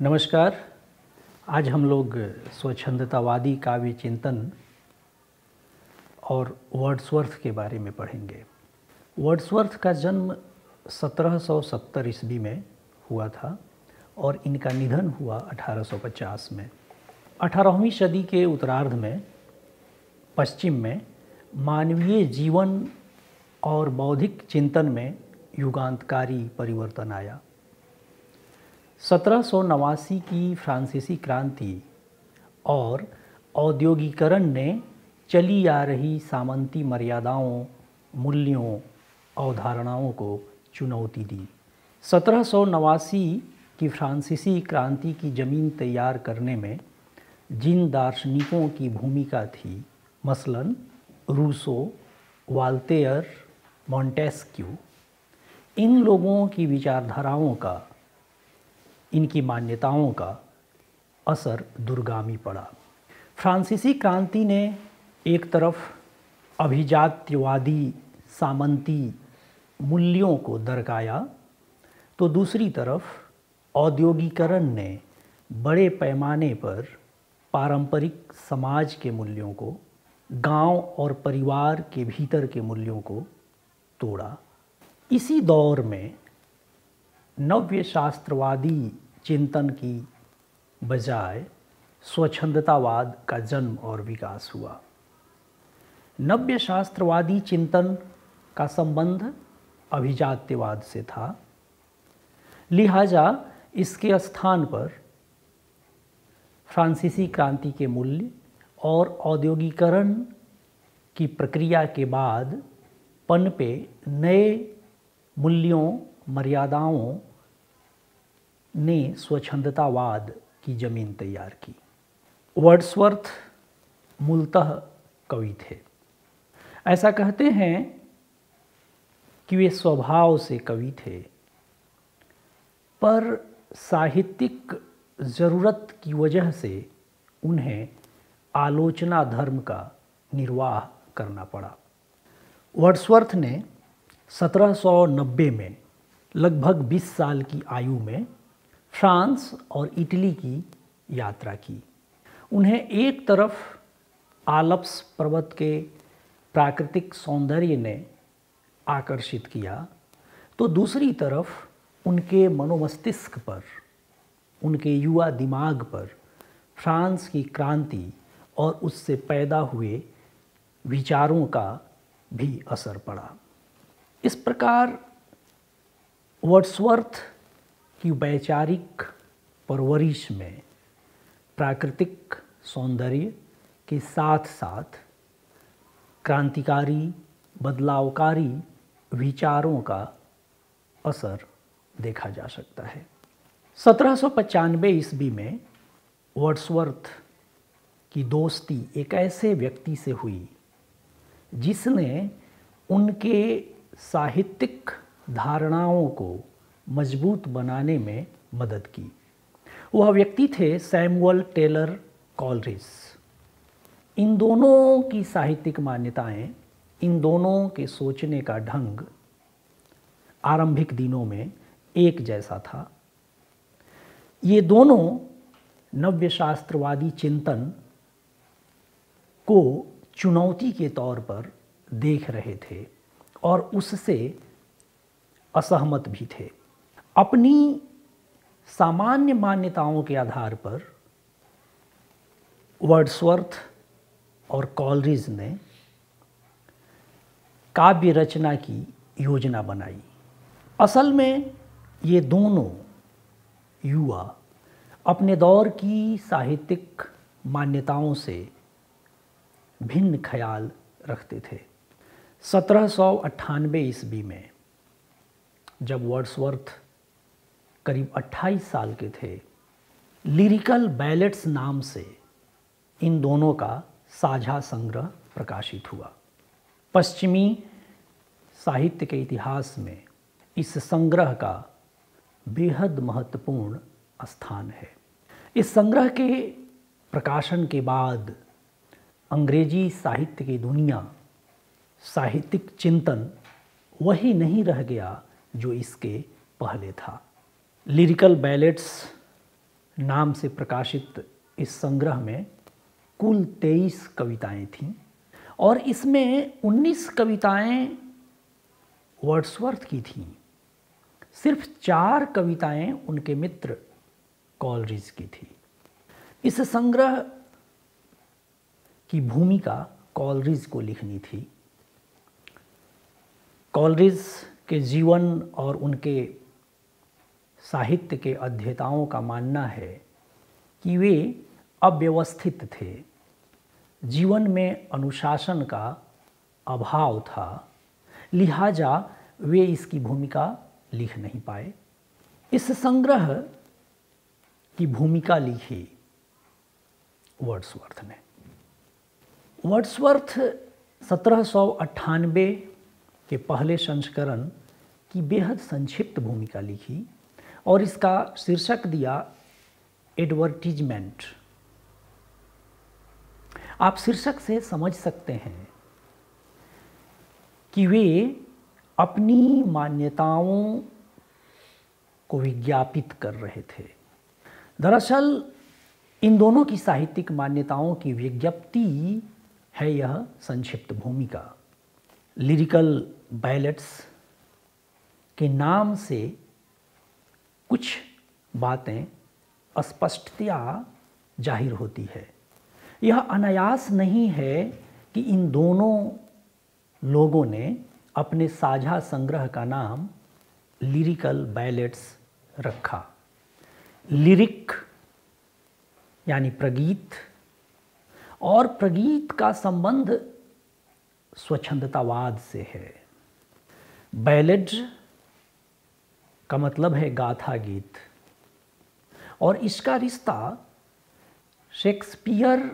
नमस्कार। आज हम लोग स्वच्छंदतावादी काव्य चिंतन और वर्ड्सवर्थ के बारे में पढ़ेंगे। वर्ड्सवर्थ का जन्म 1770 ईस्वी में हुआ था और इनका निधन हुआ 1850 में। 18वीं सदी के उत्तरार्ध में पश्चिम में मानवीय जीवन और बौद्धिक चिंतन में युगांतकारी परिवर्तन आया। 1789 की फ्रांसीसी क्रांति और औद्योगिकरण ने चली आ रही सामंती मर्यादाओं, मूल्यों, अवधारणाओं को चुनौती दी। 1789 की फ्रांसीसी क्रांति की ज़मीन तैयार करने में जिन दार्शनिकों की भूमिका थी, मसलन रूसो, वाल्तेयर, मॉन्टेस्क्यू, इन लोगों की विचारधाराओं का, इनकी मान्यताओं का असर दूरगामी पड़ा। फ्रांसीसी क्रांति ने एक तरफ अभिजात्यवादी सामंती मूल्यों को दरकाया, तो दूसरी तरफ औद्योगिकरण ने बड़े पैमाने पर पारंपरिक समाज के मूल्यों को, गांव और परिवार के भीतर के मूल्यों को तोड़ा। इसी दौर में नव्य शास्त्रवादी चिंतन की बजाय स्वच्छंदतावाद का जन्म और विकास हुआ। नव्य शास्त्रवादी चिंतन का संबंध अभिजात्यवाद से था, लिहाजा इसके स्थान पर फ्रांसीसी क्रांति के मूल्य और औद्योगिकरण की प्रक्रिया के बाद पनपे नए मूल्यों, मर्यादाओं ने स्वच्छंदतावाद की ज़मीन तैयार की। वर्ड्सवर्थ मूलतः कवि थे। ऐसा कहते हैं कि वे स्वभाव से कवि थे, पर साहित्यिक ज़रूरत की वजह से उन्हें आलोचना धर्म का निर्वाह करना पड़ा। वर्ड्सवर्थ ने 1790 में लगभग 20 साल की आयु में फ्रांस और इटली की यात्रा की। उन्हें एक तरफ आल्प्स पर्वत के प्राकृतिक सौंदर्य ने आकर्षित किया, तो दूसरी तरफ उनके मनोमस्तिष्क पर, उनके युवा दिमाग पर फ्रांस की क्रांति और उससे पैदा हुए विचारों का भी असर पड़ा। इस प्रकार वर्ड्सवर्थ की वैचारिक परवरिश में प्राकृतिक सौंदर्य के साथ साथ क्रांतिकारी, बदलावकारी विचारों का असर देखा जा सकता है। 1795 ईस्वी में वर्ड्सवर्थ की दोस्ती एक ऐसे व्यक्ति से हुई जिसने उनके साहित्यिक धारणाओं को मजबूत बनाने में मदद की। वह व्यक्ति थे सैमुअल टेलर कॉलरिज। इन दोनों की साहित्यिक मान्यताएं, इन दोनों के सोचने का ढंग आरंभिक दिनों में एक जैसा था। ये दोनों नव्य शास्त्रवादी चिंतन को चुनौती के तौर पर देख रहे थे और उससे असहमत भी थे। अपनी सामान्य मान्यताओं के आधार पर वर्ड्सवर्थ और कॉलरिज ने काव्य रचना की योजना बनाई। असल में ये दोनों युवा अपने दौर की साहित्यिक मान्यताओं से भिन्न ख्याल रखते थे। 1798 ईस्वी में जब वर्ड्सवर्थ करीब 28 साल के थे, लिरिकल बैलेट्स नाम से इन दोनों का साझा संग्रह प्रकाशित हुआ। पश्चिमी साहित्य के इतिहास में इस संग्रह का बेहद महत्वपूर्ण स्थान है। इस संग्रह के प्रकाशन के बाद अंग्रेजी साहित्य की दुनिया, साहित्यिक चिंतन वही नहीं रह गया जो इसके पहले था। लिरिकल बैलेट्स नाम से प्रकाशित इस संग्रह में कुल 23 कविताएं थीं और इसमें 19 कविताएं वर्ड्सवर्थ की थीं। सिर्फ 4 कविताएं उनके मित्र कॉलरिज की थी। इस संग्रह की भूमिका कॉलरिज को लिखनी थी। कॉलरिज के जीवन और उनके साहित्य के अध्येताओं का मानना है कि वे अव्यवस्थित थे, जीवन में अनुशासन का अभाव था, लिहाजा वे इसकी भूमिका लिख नहीं पाए। इस संग्रह की भूमिका लिखी वर्ड्सवर्थ ने। वर्ड्सवर्थ 1798 के पहले संस्करण की बेहद संक्षिप्त भूमिका लिखी और इसका शीर्षक दिया एडवर्टीजमेंट। आप शीर्षक से समझ सकते हैं कि वे अपनी मान्यताओं को विज्ञापित कर रहे थे। दरअसल इन दोनों की साहित्यिक मान्यताओं की विज्ञप्ति है यह संक्षिप्त भूमिका। लिरिकल बैलेट्स के नाम से कुछ बातें स्पष्टतया जाहिर होती है। यह अनायास नहीं है कि इन दोनों लोगों ने अपने साझा संग्रह का नाम लिरिकल बैलेट्स रखा। लिरिक यानी प्रगीत, और प्रगीत का संबंध स्वच्छंदतावाद से है। बैलेड का मतलब है गाथा गीत, और इसका रिश्ता शेक्सपियर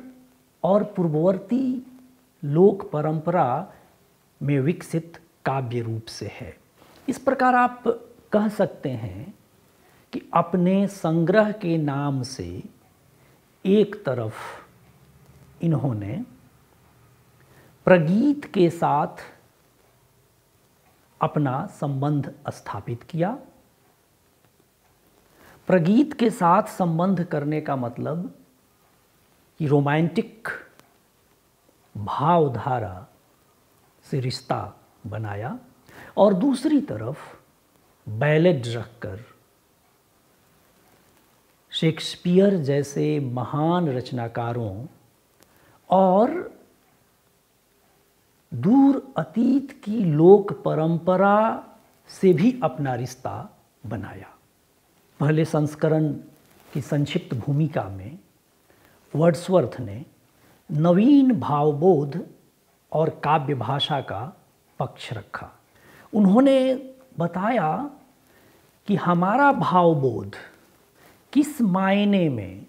और पूर्ववर्ती लोक परंपरा में विकसित काव्य रूप से है। इस प्रकार आप कह सकते हैं कि अपने संग्रह के नाम से एक तरफ इन्होंने प्रगीत के साथ अपना संबंध स्थापित किया। प्रगीत के साथ संबंध करने का मतलब कि रोमांटिक भावधारा से रिश्ता बनाया, और दूसरी तरफ बैलेड रखकर शेक्सपियर जैसे महान रचनाकारों और दूर अतीत की लोक परंपरा से भी अपना रिश्ता बनाया। पहले संस्करण की संक्षिप्त भूमिका में वर्ड्सवर्थ ने नवीन भावबोध और काव्य भाषा का पक्ष रखा। उन्होंने बताया कि हमारा भावबोध किस मायने में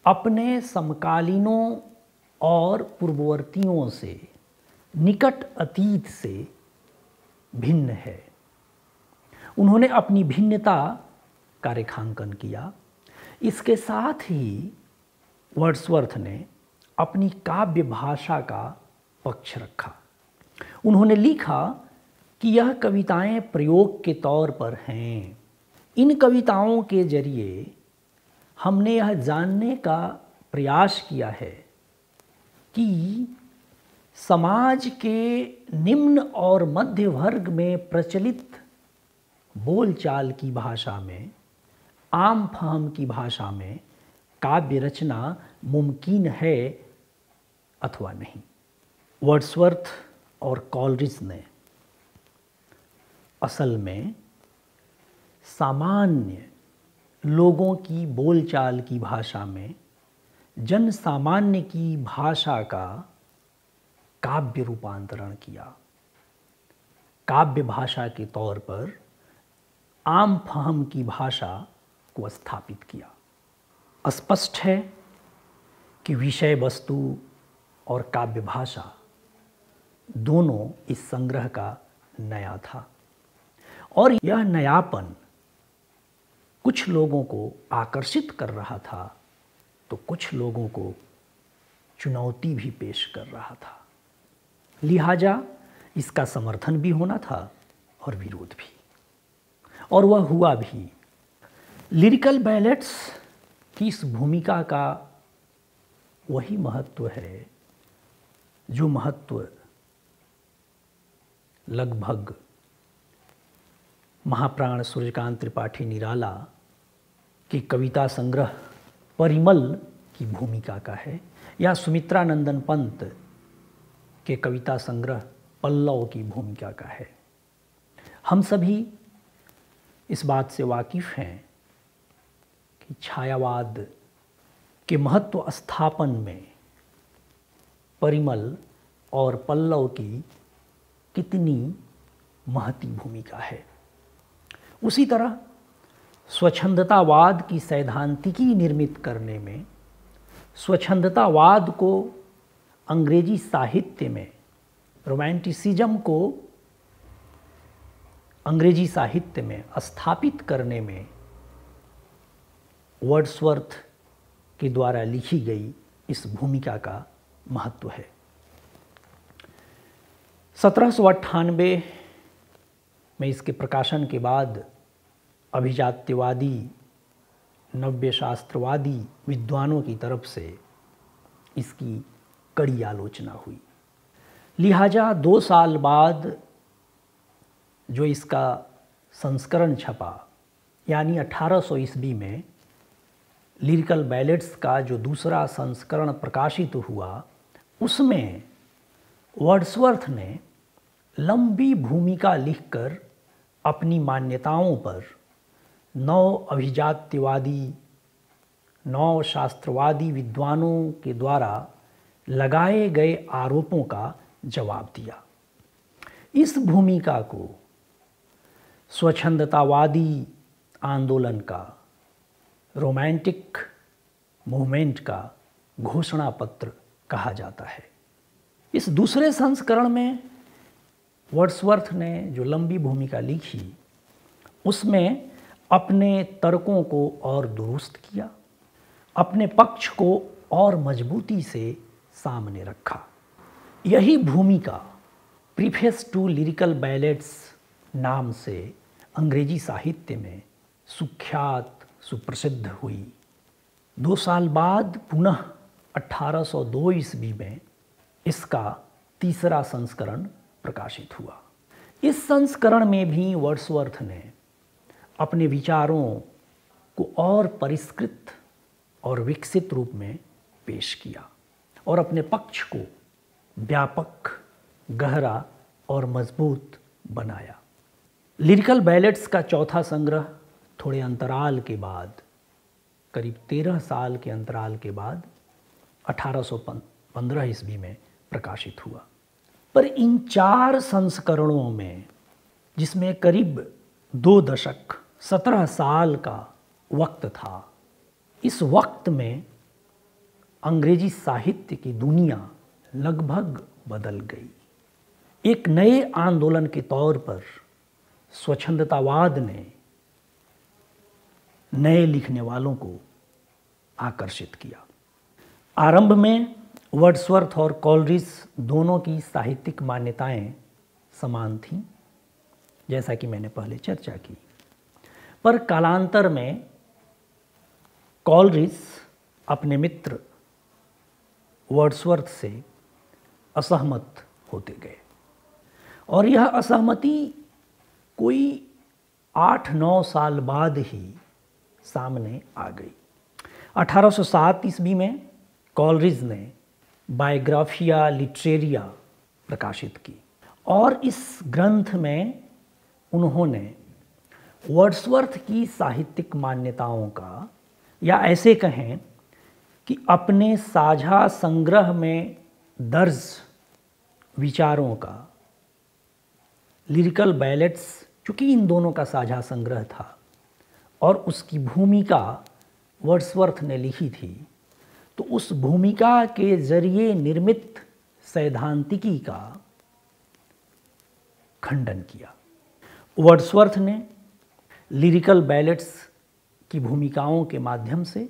अपने समकालीनों और पूर्ववर्तियों से निकट अतीत से भिन्न है। उन्होंने अपनी भिन्नता का रेखांकन किया। इसके साथ ही वर्ड्सवर्थ ने अपनी काव्य भाषा का पक्ष रखा। उन्होंने लिखा कि यह कविताएं प्रयोग के तौर पर हैं। इन कविताओं के जरिए हमने यह जानने का प्रयास किया है कि समाज के निम्न और मध्य वर्ग में प्रचलित बोलचाल की भाषा में, आम फाहम की भाषा में काव्य रचना मुमकिन है अथवा नहीं। वर्ड्सवर्थ और कॉलरिज ने असल में सामान्य लोगों की बोलचाल की भाषा में जन सामान्य की भाषा का काव्य रूपांतरण किया। काव्य भाषा के तौर पर आम फाहम की भाषा को स्थापित किया। स्पष्ट है कि विषय वस्तु और काव्य भाषा दोनों इस संग्रह का नया था, और यह नयापन कुछ लोगों को आकर्षित कर रहा था तो कुछ लोगों को चुनौती भी पेश कर रहा था। लिहाजा इसका समर्थन भी होना था और विरोध भी, और वह हुआ भी। लिरिकल बैलेट्स कि इस भूमिका का वही महत्व है जो महत्व लगभग महाप्राण सूर्यकांत त्रिपाठी निराला के कविता संग्रह परिमल की भूमिका का है, या सुमित्रा नंदन पंत के कविता संग्रह पल्लव की भूमिका का है। हम सभी इस बात से वाकिफ़ हैं कि छायावाद के महत्व स्थापन में परिमल और पल्लव की कितनी महती भूमिका है। उसी तरह स्वच्छंदतावाद की सैद्धांतिकी निर्मित करने में स्वच्छंदतावाद को अंग्रेजी साहित्य में, रोमांटिसिज्म को अंग्रेजी साहित्य में स्थापित करने में वर्ड्सवर्थ के द्वारा लिखी गई इस भूमिका का महत्व है। 1798 में इसके प्रकाशन के बाद अभिजात्यवादी नव्य शास्त्रवादी विद्वानों की तरफ से इसकी कड़ी आलोचना हुई। लिहाजा 2 साल बाद जो इसका संस्करण छपा, यानी 1800 ईस्वी में लिरिकल बैलेट्स का जो दूसरा संस्करण प्रकाशित हुआ, उसमें वर्ड्सवर्थ ने लंबी भूमिका लिखकर अपनी मान्यताओं पर नव अभिजात्यवादी, नव शास्त्रवादी विद्वानों के द्वारा लगाए गए आरोपों का जवाब दिया। इस भूमिका को स्वच्छंदतावादी आंदोलन का, रोमांटिक मूवमेंट का घोषणा पत्र कहा जाता है। इस दूसरे संस्करण में वर्ड्सवर्थ ने जो लंबी भूमिका लिखी, उसमें अपने तर्कों को और दुरुस्त किया, अपने पक्ष को और मजबूती से सामने रखा। यही भूमिका प्रीफेस टू लिरिकल बैलेट्स नाम से अंग्रेजी साहित्य में सुख्यात, सुप्रसिद्ध हुई। 2 साल बाद पुनः 1802 ईस्वी में इसका तीसरा संस्करण प्रकाशित हुआ। इस संस्करण में भी वर्ड्सवर्थ ने अपने विचारों को और परिष्कृत और विकसित रूप में पेश किया और अपने पक्ष को व्यापक, गहरा और मजबूत बनाया। लिरिकल बैलेट्स का चौथा संग्रह थोड़े अंतराल के बाद, करीब 13 साल के अंतराल के बाद 1815 ईस्वी में प्रकाशित हुआ। पर इन 4 संस्करणों में, जिसमें करीब 2 दशक 17 साल का वक्त था, इस वक्त में अंग्रेजी साहित्य की दुनिया लगभग बदल गई। एक नए आंदोलन के तौर पर स्वच्छंदतावाद ने नए लिखने वालों को आकर्षित किया। आरंभ में वर्ड्सवर्थ और कोलरिज दोनों की साहित्यिक मान्यताएं समान थीं, जैसा कि मैंने पहले चर्चा की। पर कालांतर में कोलरिज अपने मित्र वर्ड्सवर्थ से असहमत होते गए और यह असहमति कोई 8-9 साल बाद ही सामने आ गई। 1807 ईस्वी में कोलरिज ने बायोग्राफिया लिटरेरिया प्रकाशित की और इस ग्रंथ में उन्होंने वर्ड्सवर्थ की साहित्यिक मान्यताओं का, या ऐसे कहें कि अपने साझा संग्रह में दर्ज विचारों का, लिरिकल बैलेट्स चूँकि इन दोनों का साझा संग्रह था और उसकी भूमिका वर्ड्सवर्थ ने लिखी थी, तो उस भूमिका के जरिए निर्मित सैद्धांतिकी का खंडन किया। वर्ड्सवर्थ ने लिरिकल बैलेट्स की भूमिकाओं के माध्यम से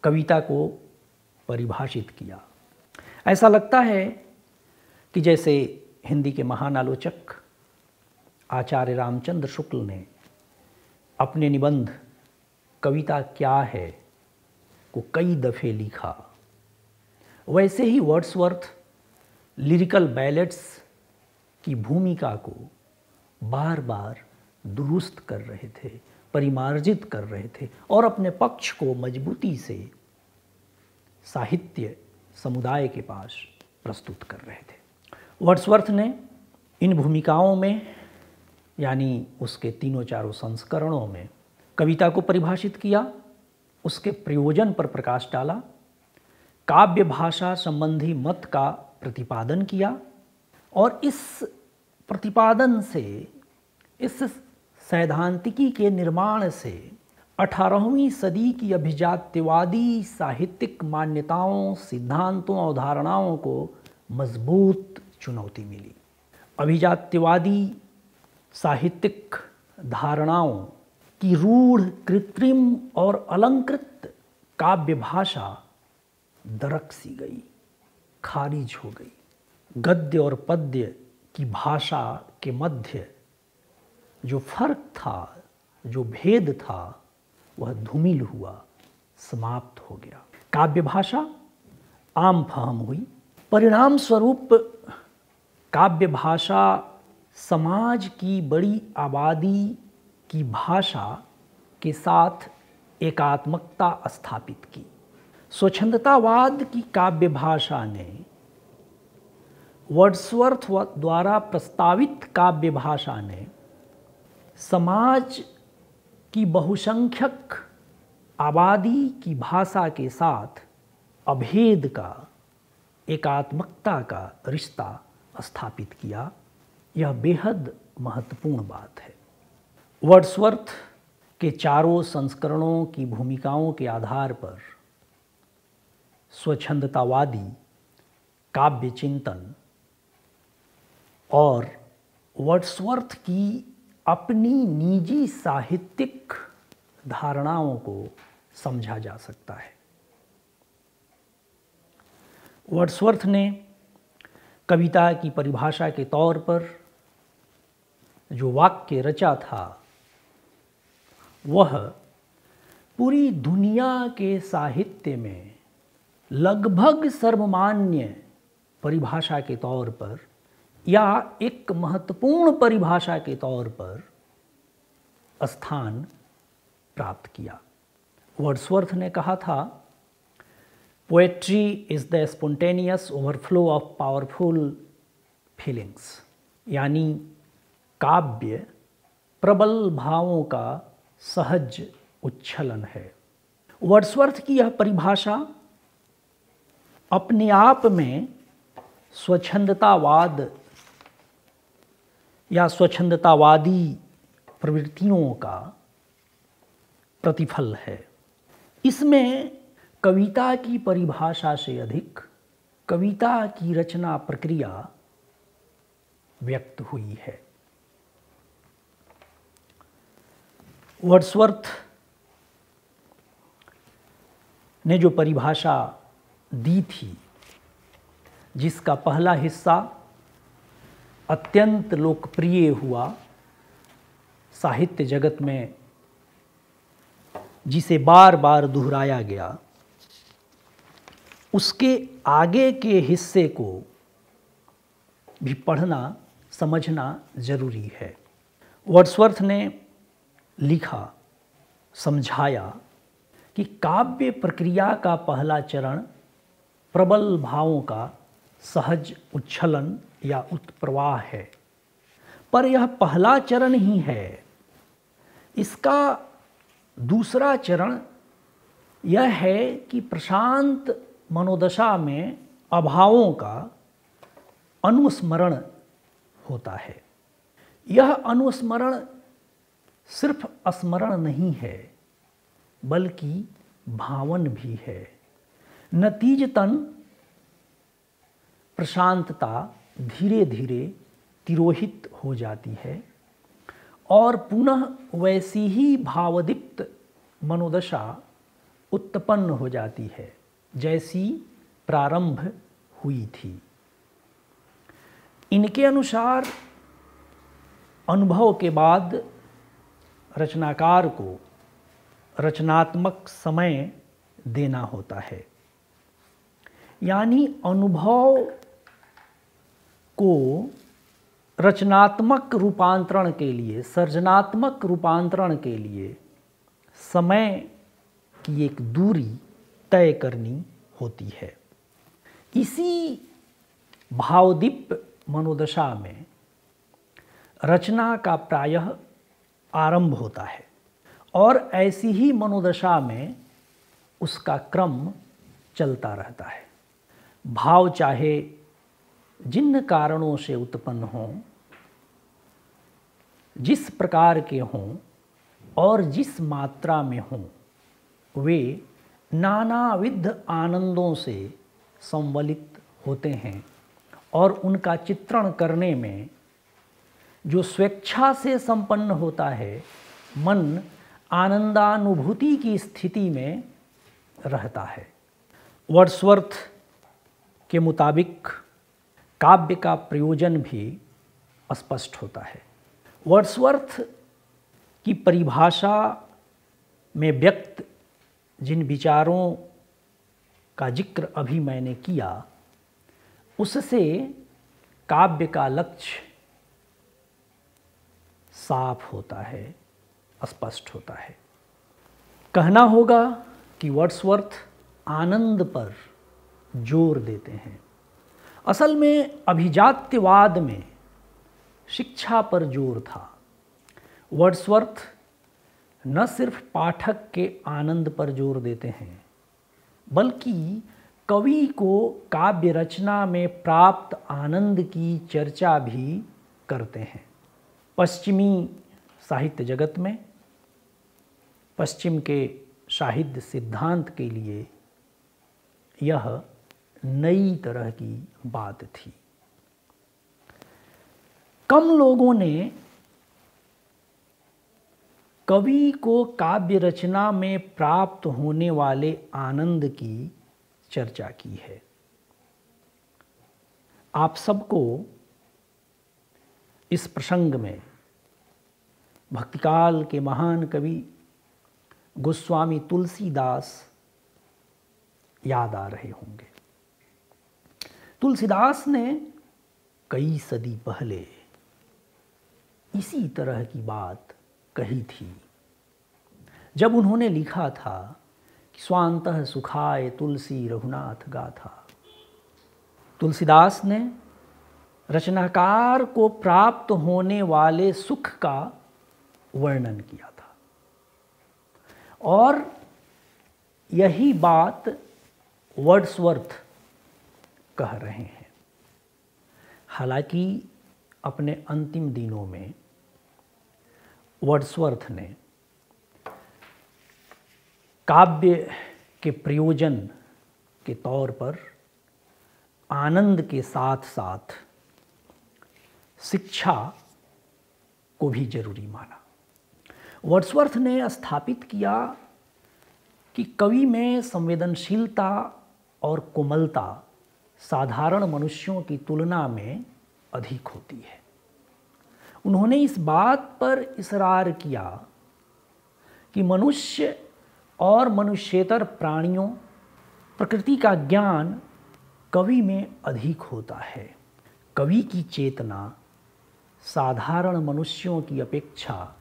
कविता को परिभाषित किया। ऐसा लगता है कि जैसे हिंदी के महान आलोचक आचार्य रामचंद्र शुक्ल ने अपने निबंध कविता क्या है को कई दफ़े लिखा। वैसे ही वर्ड्सवर्थ लिरिकल बैलेट्स की भूमिका को बार बार दुरुस्त कर रहे थे, परिमार्जित कर रहे थे और अपने पक्ष को मजबूती से साहित्य समुदाय के पास प्रस्तुत कर रहे थे। वर्ड्सवर्थ ने इन भूमिकाओं में, यानी उसके तीनों चारों संस्करणों में, कविता को परिभाषित किया, उसके प्रयोजन पर प्रकाश डाला, काव्य भाषा संबंधी मत का प्रतिपादन किया और इस प्रतिपादन से, इस सैद्धांतिकी के निर्माण से 18वीं सदी की अभिजात्यवादी साहित्यिक मान्यताओं, सिद्धांतों और धारणाओं को मजबूत चुनौती मिली। अभिजात्यवादी साहित्यिक धारणाओं की रूढ़, कृत्रिम और अलंकृत काव्य भाषा दरक सी गई, खारिज हो गई। गद्य और पद्य की भाषा के मध्य जो फर्क था, जो भेद था, वह धूमिल हुआ, समाप्त हो गया। काव्य भाषा आम फहम हुई। परिणाम स्वरूप काव्य भाषा समाज की बड़ी आबादी की भाषा के साथ एकात्मकता स्थापित की। स्वच्छंदतावाद की काव्य भाषा ने वर्ड्सवर्थ द्वारा प्रस्तावित काव्य भाषा ने समाज की बहुसंख्यक आबादी की भाषा के साथ अभेद का, एकात्मकता का रिश्ता स्थापित किया। यह बेहद महत्वपूर्ण बात है। वर्ड्सवर्थ के चारों संस्करणों की भूमिकाओं के आधार पर स्वच्छंदतावादी काव्य चिंतन और वर्ड्सवर्थ की अपनी निजी साहित्यिक धारणाओं को समझा जा सकता है। वर्ड्सवर्थ ने कविता की परिभाषा के तौर पर जो वाक्य रचा था, वह पूरी दुनिया के साहित्य में लगभग सर्वमान्य परिभाषा के तौर पर या एक महत्वपूर्ण परिभाषा के तौर पर स्थान प्राप्त किया। वर्ड्सवर्थ ने कहा था, poetry is the spontaneous overflow of powerful feelings, यानी काव्य प्रबल भावों का सहज उच्छलन है। वर्ड्सवर्थ की यह परिभाषा अपने आप में स्वच्छंदतावाद या स्वच्छंदतावादी प्रवृत्तियों का प्रतिफल है। इसमें कविता की परिभाषा से अधिक कविता की रचना प्रक्रिया व्यक्त हुई है। वर्ड्सवर्थ ने जो परिभाषा दी थी, जिसका पहला हिस्सा अत्यंत लोकप्रिय हुआ साहित्य जगत में, जिसे बार बार दोहराया गया, उसके आगे के हिस्से को भी पढ़ना, समझना जरूरी है। वर्ड्सवर्थ ने लिखा, समझाया कि काव्य प्रक्रिया का पहला चरण प्रबल भावों का सहज उच्छलन या उत्प्रवाह है, पर यह पहला चरण ही है। इसका दूसरा चरण यह है कि प्रशांत मनोदशा में अभावों का अनुस्मरण होता है। यह अनुस्मरण सिर्फ स्मरण नहीं है, बल्कि भावन भी है। नतीजतन प्रशांतता धीरे धीरे तिरोहित हो जाती है और पुनः वैसी ही भावदीप्त मनोदशा उत्पन्न हो जाती है जैसी प्रारंभ हुई थी। इनके अनुसार अनुभव के बाद रचनाकार को रचनात्मक समय देना होता है। यानी अनुभव को रचनात्मक रूपांतरण के लिए, सृजनात्मक रूपांतरण के लिए समय की एक दूरी तय करनी होती है। इसी भावदीप्त मनोदशा में रचना का प्रायः आरंभ होता है और ऐसी ही मनोदशा में उसका क्रम चलता रहता है। भाव चाहे जिन कारणों से उत्पन्न हों, जिस प्रकार के हों और जिस मात्रा में हों, वे नानाविध आनंदों से संवलित होते हैं और उनका चित्रण करने में जो स्वेच्छा से संपन्न होता है, मन आनंदानुभूति की स्थिति में रहता है। वर्ड्सवर्थ के मुताबिक काव्य का प्रयोजन भी स्पष्ट होता है। वर्ड्सवर्थ की परिभाषा में व्यक्त जिन विचारों का जिक्र अभी मैंने किया, उससे काव्य का लक्ष्य साफ होता है, स्पष्ट होता है। कहना होगा कि वर्ड्सवर्थ आनंद पर जोर देते हैं। असल में अभिजात्यवाद में शिक्षा पर जोर था। वर्ड्सवर्थ न सिर्फ पाठक के आनंद पर जोर देते हैं, बल्कि कवि को काव्य रचना में प्राप्त आनंद की चर्चा भी करते हैं। पश्चिमी साहित्य जगत में पश्चिम के साहित्य सिद्धांत के लिए यह नई तरह की बात थी। कम लोगों ने कवि को काव्य रचना में प्राप्त होने वाले आनंद की चर्चा की है। आप सबको इस प्रसंग में भक्तिकाल के महान कवि गोस्वामी तुलसीदास याद आ रहे होंगे। तुलसीदास ने कई सदी पहले इसी तरह की बात कही थी, जब उन्होंने लिखा था कि स्वांतः सुखाय तुलसी रघुनाथ गाथा। तुलसीदास ने रचनाकार को प्राप्त होने वाले सुख का वर्णन किया था और यही बात वर्ड्सवर्थ कह रहे हैं। हालांकि अपने अंतिम दिनों में वर्ड्सवर्थ ने काव्य के प्रयोजन के तौर पर आनंद के साथ साथ शिक्षा को भी जरूरी माना। वर्ड्सवर्थ ने स्थापित किया कि कवि में संवेदनशीलता और कोमलता साधारण मनुष्यों की तुलना में अधिक होती है। उन्होंने इस बात पर इसरार किया कि मनुष्य और मनुष्येतर प्राणियों प्रकृति का ज्ञान कवि में अधिक होता है। कवि की चेतना साधारण मनुष्यों की अपेक्षा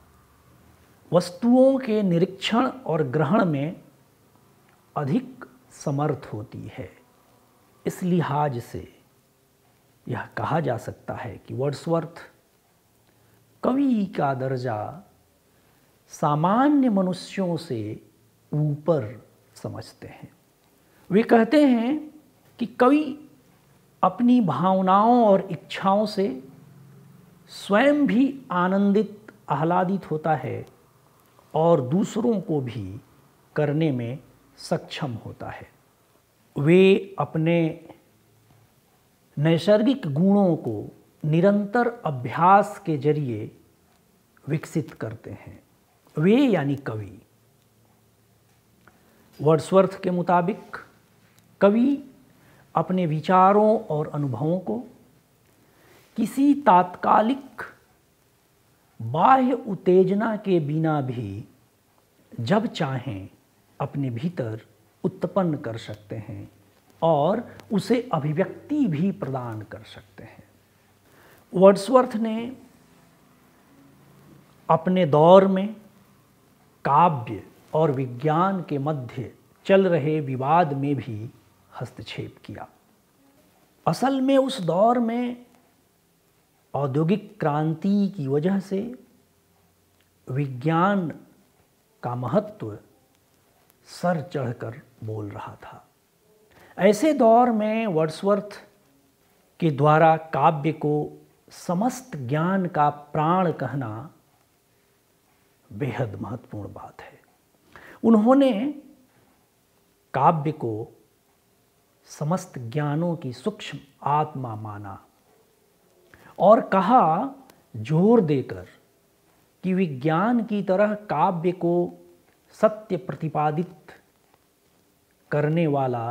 वस्तुओं के निरीक्षण और ग्रहण में अधिक समर्थ होती है। इस लिहाज से यह कहा जा सकता है कि वर्ड्सवर्थ कवि का दर्जा सामान्य मनुष्यों से ऊपर समझते हैं। वे कहते हैं कि कवि अपनी भावनाओं और इच्छाओं से स्वयं भी आनंदित आह्लादित होता है और दूसरों को भी करने में सक्षम होता है। वे अपने नैसर्गिक गुणों को निरंतर अभ्यास के जरिए विकसित करते हैं। वे यानी कवि। वर्ड्सवर्थ के मुताबिक कवि अपने विचारों और अनुभवों को किसी तात्कालिक बाह्य उत्तेजना के बिना भी जब चाहें अपने भीतर उत्पन्न कर सकते हैं और उसे अभिव्यक्ति भी प्रदान कर सकते हैं। वर्ड्सवर्थ ने अपने दौर में काव्य और विज्ञान के मध्य चल रहे विवाद में भी हस्तक्षेप किया। असल में उस दौर में औद्योगिक क्रांति की वजह से विज्ञान का महत्व सर चढ़कर बोल रहा था। ऐसे दौर में वर्ड्सवर्थ के द्वारा काव्य को समस्त ज्ञान का प्राण कहना बेहद महत्वपूर्ण बात है। उन्होंने काव्य को समस्त ज्ञानों की सूक्ष्म आत्मा माना और कहा जोर देकर कि विज्ञान की तरह काव्य को सत्य प्रतिपादित करने वाला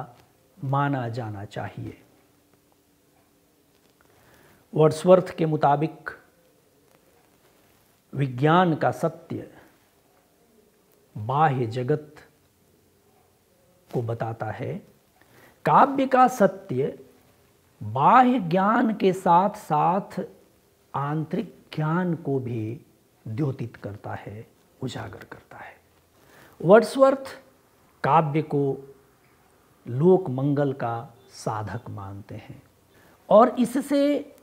माना जाना चाहिए। वर्ड्सवर्थ के मुताबिक विज्ञान का सत्य बाह्य जगत को बताता है, काव्य का सत्य बाह्य ज्ञान के साथ साथ आंतरिक ज्ञान को भी द्योतित करता है, उजागर करता है। वर्ड्सवर्थ काव्य को लोक मंगल का साधक मानते हैं और इससे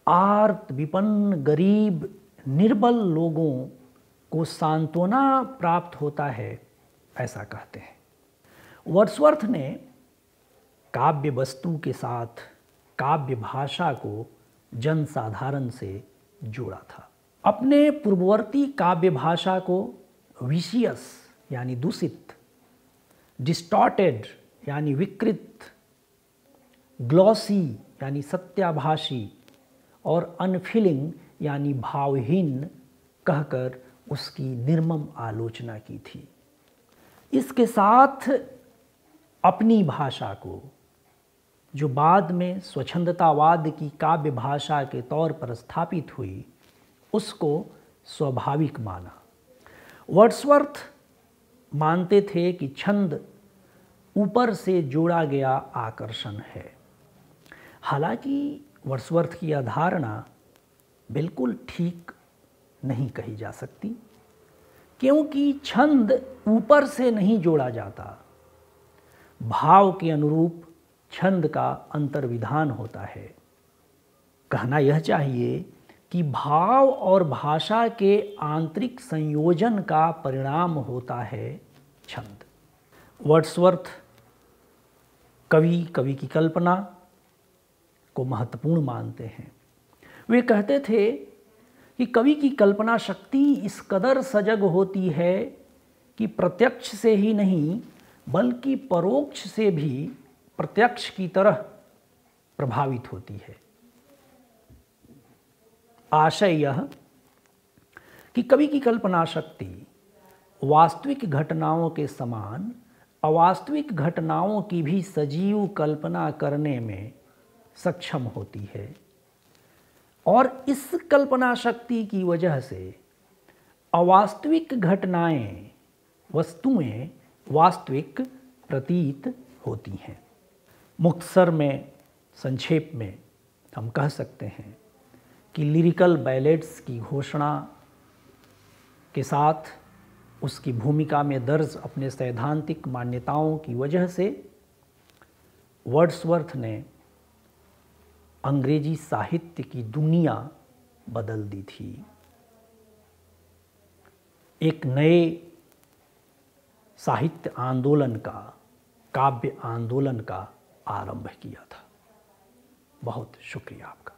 आर्त विपन्न गरीब निर्बल लोगों को सांत्वना प्राप्त होता है, ऐसा कहते हैं। वर्ड्सवर्थ ने काव्य वस्तु के साथ काव्य भाषा को जनसाधारण से जोड़ा था। अपने पूर्ववर्ती काव्य भाषा को विशियस यानी दूषित, डिस्टॉर्टेड यानी विकृत, ग्लॉसी यानी सत्याभाषी और अनफीलिंग यानी भावहीन कहकर उसकी निर्मम आलोचना की थी। इसके साथ अपनी भाषा को, जो बाद में स्वच्छंदतावाद की काव्य भाषा के तौर पर स्थापित हुई, उसको स्वाभाविक माना। वर्ड्सवर्थ मानते थे कि छंद ऊपर से जोड़ा गया आकर्षण है। हालांकि वर्ड्सवर्थ की यह धारणा बिल्कुल ठीक नहीं कही जा सकती, क्योंकि छंद ऊपर से नहीं जोड़ा जाता, भाव के अनुरूप छंद का अंतर्विधान होता है। कहना यह चाहिए कि भाव और भाषा के आंतरिक संयोजन का परिणाम होता है छंद। वर्ड्सवर्थ कवि की कल्पना को महत्वपूर्ण मानते हैं। वे कहते थे कि कवि की कल्पना शक्ति इस कदर सजग होती है कि प्रत्यक्ष से ही नहीं बल्कि परोक्ष से भी प्रत्यक्ष की तरह प्रभावित होती है। आशय यह कि कवि की कल्पना शक्ति वास्तविक घटनाओं के समान अवास्तविक घटनाओं की भी सजीव कल्पना करने में सक्षम होती है और इस कल्पना शक्ति की वजह से अवास्तविक घटनाएं, वस्तुएं वास्तविक प्रतीत होती हैं। मुख्तसर में, संक्षेप में हम कह सकते हैं कि लिरिकल बैलेड्स की घोषणा के साथ उसकी भूमिका में दर्ज अपने सैद्धांतिक मान्यताओं की वजह से वर्ड्सवर्थ ने अंग्रेजी साहित्य की दुनिया बदल दी थी, एक नए साहित्य आंदोलन का, काव्य आंदोलन का आरंभ किया था। बहुत शुक्रिया आपका।